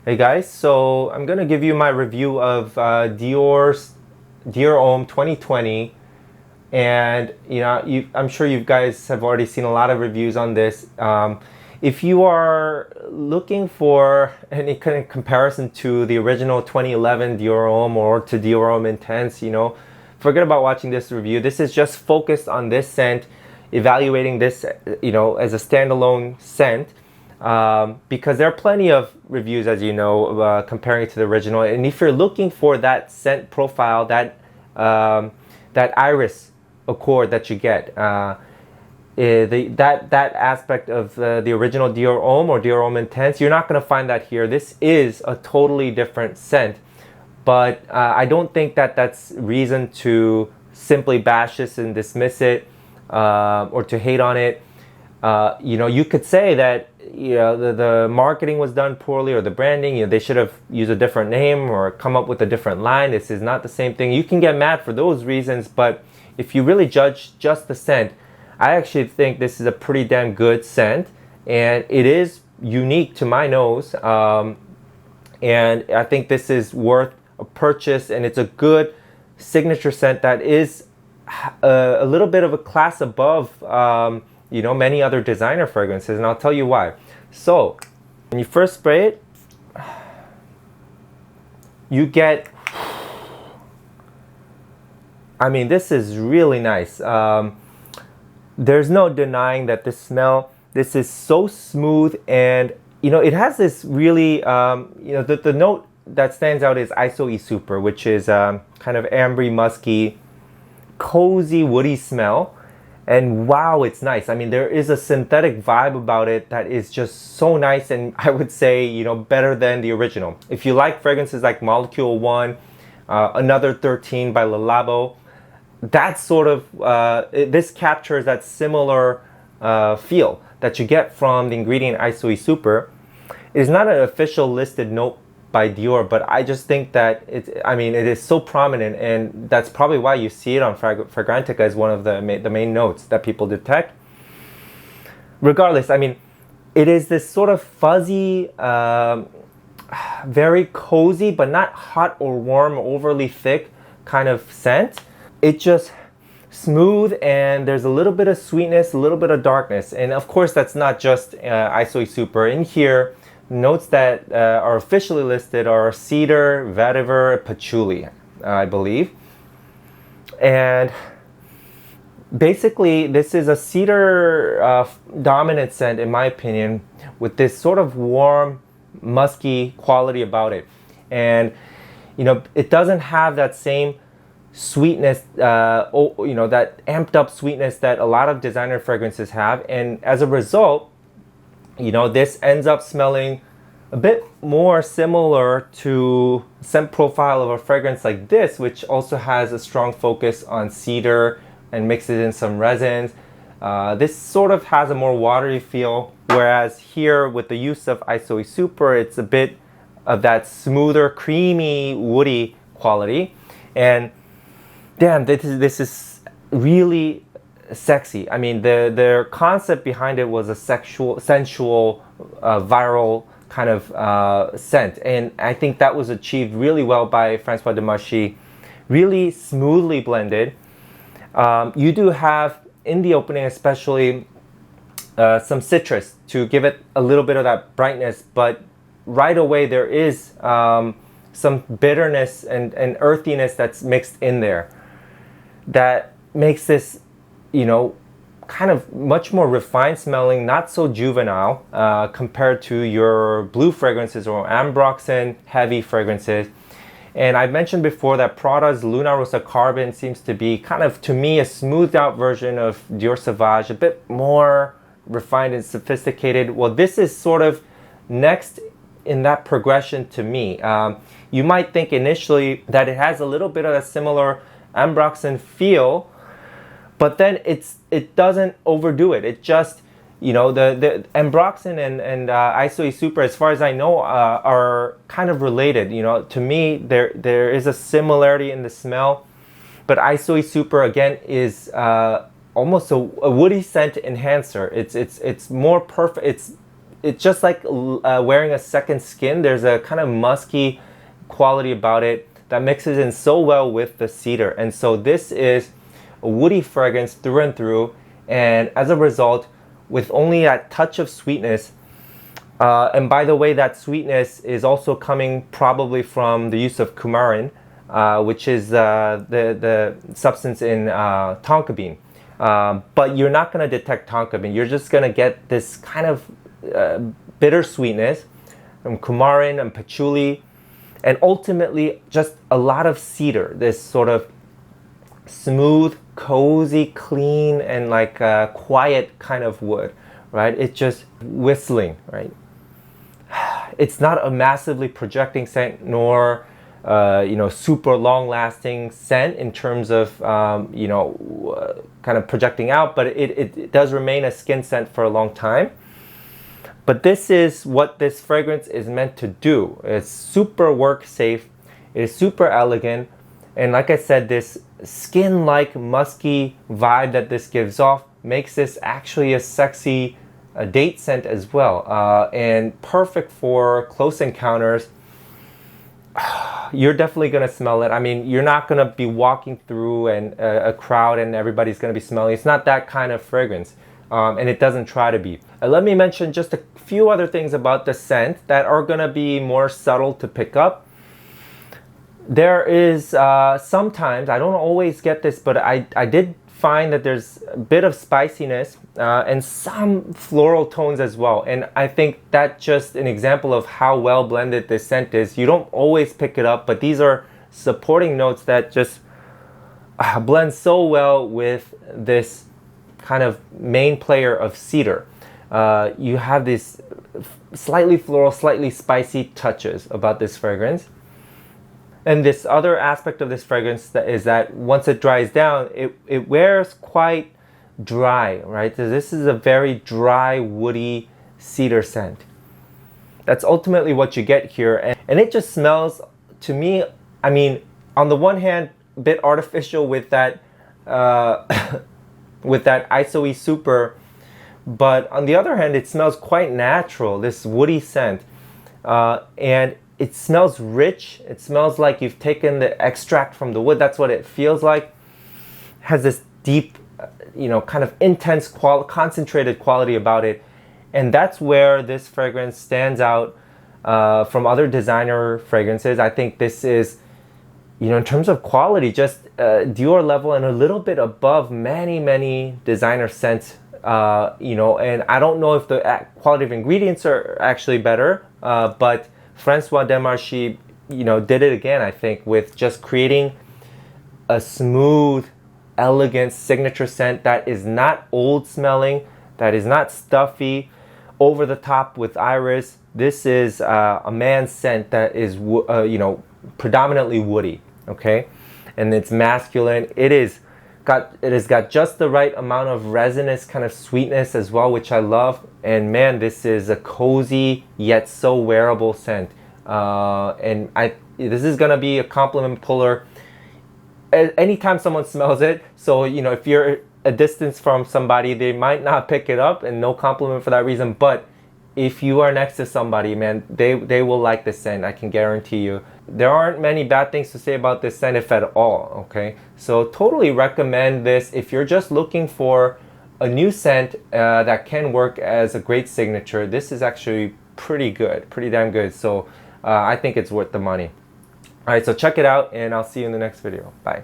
Hey guys, so I'm gonna give you my review of Dior Homme 2020, and I'm sure you guys have already seen a lot of reviews on this. If you are looking for any kind of comparison to the original 2011 Dior Homme or to Dior Homme Intense, forget about watching this review. This is just focused on this scent, evaluating this, as a standalone scent. Because there are plenty of reviews, as you know, comparing it to the original. And if you're looking for that scent profile, that iris accord that you get, that aspect of the original Dior Homme or Dior Homme Intense, you're not going to find that here. This is a totally different scent, but I don't think that that's reason to simply bash this and dismiss it, or to hate on it. You could say that the marketing was done poorly, or the branding, they should have used a different name or come up with a different line. This is not the same thing. You can get mad for those reasons, but if you really judge just the scent, I actually think this is a pretty damn good scent, and it is unique to my nose, and I think this is worth a purchase, and it's a good signature scent that is a little bit of a class above many other designer fragrances, and I'll tell you why. So, when you first spray it, you get, this is really nice. There's no denying that this is so smooth, and it has this really, the note that stands out is ISO E Super, which is kind of ambery, musky, cozy, woody smell. And wow, it's nice. There is a synthetic vibe about it that is just so nice, and I would say, better than the original. If you like fragrances like Molecule 1, Another 13 by Le Labo, that's sort of, this captures that similar feel that you get from the ingredient ISO E Super. It is not an official listed note by Dior, but I just think that it is so prominent, and that's probably why you see it on Fragrantica as one of the main notes that people detect. Regardless, it is this sort of fuzzy, very cozy, but not hot or warm, overly thick kind of scent. It just smooth, and there's a little bit of sweetness, a little bit of darkness, and of course that's not just ISO E Super. In here, notes that are officially listed are cedar, vetiver, patchouli, I believe. And basically, this is a cedar dominant scent, in my opinion, with this sort of warm, musky quality about it. And, it doesn't have that same sweetness, that amped up sweetness that a lot of designer fragrances have. And as a result, this ends up smelling a bit more similar to scent profile of a fragrance like this, which also has a strong focus on cedar and mixes in some resins. This sort of has a more watery feel, whereas here with the use of ISO E Super, it's a bit of that smoother, creamy, woody quality. And damn, this is really sexy. The concept behind it was a sensual, viral kind of scent, and I think that was achieved really well by Francois de Marchy. Really smoothly blended. You do have in the opening, especially, some citrus to give it a little bit of that brightness, but right away there is some bitterness and earthiness that's mixed in there that makes this, kind of much more refined smelling, not so juvenile compared to your blue fragrances or ambroxan heavy fragrances. And I mentioned before that Prada's Luna Rossa Carbon seems to be kind of, to me, a smoothed out version of Dior Sauvage, a bit more refined and sophisticated. Well, this is sort of next in that progression to me. You might think initially that it has a little bit of a similar ambroxan feel, but then it doesn't overdo it. It just, the ambroxan and ISO E Super, as far as I know, are kind of related. To me, there is a similarity in the smell, but ISO E Super again is almost a woody scent enhancer. It's more perfect. It's it's just like wearing a second skin. There's a kind of musky quality about it that mixes in so well with the cedar. And so this is a woody fragrance through and through. And as a result, with only that touch of sweetness, and by the way, that sweetness is also coming probably from the use of coumarin, which is the substance in tonka bean. But you're not going to detect tonka bean. You're just going to get this kind of bitter sweetness from coumarin and patchouli, and ultimately just a lot of cedar. This sort of smooth, cozy, clean, and like quiet kind of wood, right? It's just whistling, right? It's not a massively projecting scent, nor super long-lasting scent in terms of kind of projecting out, but it does remain a skin scent for a long time. But this is what this fragrance is meant to do. It's super work safe, it is super elegant, and like I said, this skin-like musky vibe that this gives off makes this actually a sexy date scent as well, and perfect for close encounters. You're definitely going to smell it. I mean, you're not going to be walking through a crowd and everybody's going to be smelling. It's not that kind of fragrance, and it doesn't try to be. Let me mention just a few other things about the scent that are going to be more subtle to pick up. There is sometimes, I don't always get this, but I did find that there's a bit of spiciness and some floral tones as well. And I think that's just an example of how well blended this scent is. You don't always pick it up, but these are supporting notes that just blend so well with this kind of main player of cedar. You have these slightly floral, slightly spicy touches about this fragrance. And this other aspect of this fragrance is that once it dries down, it wears quite dry, right? So this is a very dry, woody cedar scent. That's ultimately what you get here. And it just smells, to me, I mean, on the one hand, a bit artificial with that with that ISOE Super, but on the other hand, it smells quite natural, this woody scent. And it smells rich. It smells like you've taken the extract from the wood. That's what it feels like. It has this deep, kind of intense, concentrated quality about it. And that's where this fragrance stands out from other designer fragrances. I think this is, in terms of quality, just Dior level and a little bit above many, many designer scents. And I don't know if the quality of ingredients are actually better, but François Demarchi, did it again, I think, with just creating a smooth, elegant signature scent that is not old smelling, that is not stuffy, over the top with iris. This is a man's scent that is, predominantly woody, okay? And it's masculine. It has got just the right amount of resinous kind of sweetness as well, which I love. And man, this is a cozy yet so wearable scent. This is gonna be a compliment puller anytime someone smells it. So if you're a distance from somebody, they might not pick it up, and no compliment for that reason. But if you are next to somebody, man, they will like this scent. I can guarantee you. There aren't many bad things to say about this scent, if at all. Okay, so totally recommend this if you're just looking for a new scent that can work as a great signature. This is actually pretty good, pretty damn good. So I think it's worth the money. All right, so check it out, and I'll see you in the next video. Bye.